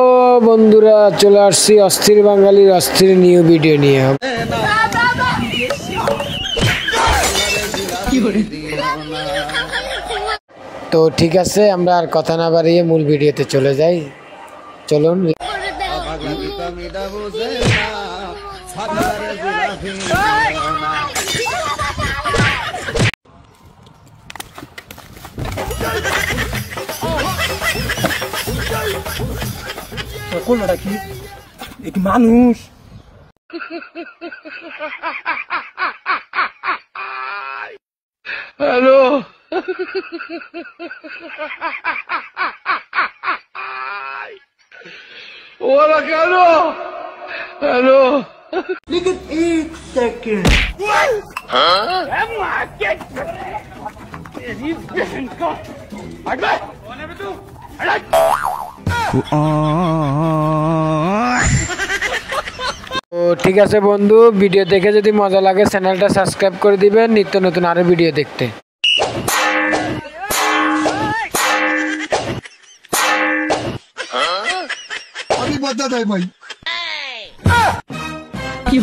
ও বন্ধুরা চলে আসছি অস্থির বাঙালির অস্থির নিউ ভিডিও নিয়ে। তো ঠিক আছে, আমরা আর কথা না বাড়িয়ে মূল ভিডিওতে চলে যাই, চলুন। সকলটা কি এক মানুষ? হ্যালো, ওরা কেন? হ্যালো, लेकिन एक सेकंड তো ঠিক আছে বন্ধু, ভিডিও দেখে যদি মজা লাগে চ্যানেলটা সাবস্ক্রাইব করে দিবেন নিত্য নতুন আরো ভিডিও দেখতে। अभी बता दे भाई की